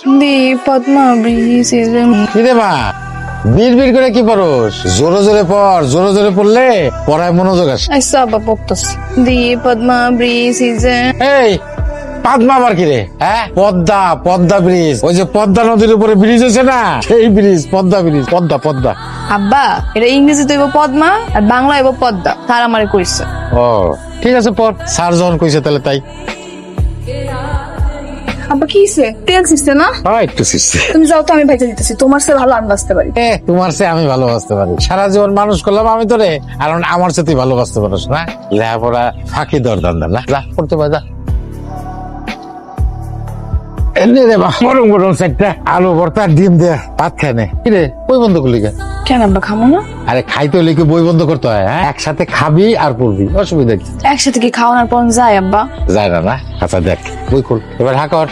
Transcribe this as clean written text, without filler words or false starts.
দি Padma bridge কিরে মা বিড় করে কি পড়স? জোরে জোরে পড়, জোরে জোরে পড়লে পড়ায় মনোযোগ আসে। আচ্ছা আবার পড়তেছি। দি পদ্মা ব্রিজ ইজ এই পাদমা আবার কিরে? হ্যাঁ, পদ্মা পদ্মা ব্রিজ, ওই যে পদ্মা নদীর উপরে ব্রিজ আছে না, সেই ব্রিজ পদ্মা ব্রিজ, পদ্মা পদ্মা। আব্বা এটা ইংরেজিতে হইব পদ্মা আর বাংলা হইব পদ্মা, তার আমারে কইছে। ও ঠিক আছে, পড়, স্যার যখন কইছে তাহলে তাই। আব্বা কি হইছে? তেল ছিটছে না? হ্যাঁ একটু শিখছি। তুমি যাও তো, আমি ভাইজা দিতেছি, তোমার চেয়ে ভালো আমি বাঁচতে পারি। তোমার চেয়ে আমি ভালোবাসতে পারি, সারা জীবন মানুষ করলাম আমি তোরে, আর আমার সাথে ভালোবাসতে পারস না? লেখাপড়া ফাঁকি দর দান্দা না, যা পড়তে পার, যা। এনে রে বা গরম গরম চারটা আলু ভর্তা ডিম দেয়া ভাত খায় নে। কিরে বই বন্ধ করলি কেন? কেন আব্বা খামো না? আরে খাইতে হলে কি বই বন্ধ করতে হয়? হ্যাঁ, একসাথে খাবি আর পড়বি, অসুবিধা কি? একসাথে কি খাওয়ানোর পর যায় আব্বা? যায় না না? আচ্ছা দেখ, বই খোল, এবার হা কর।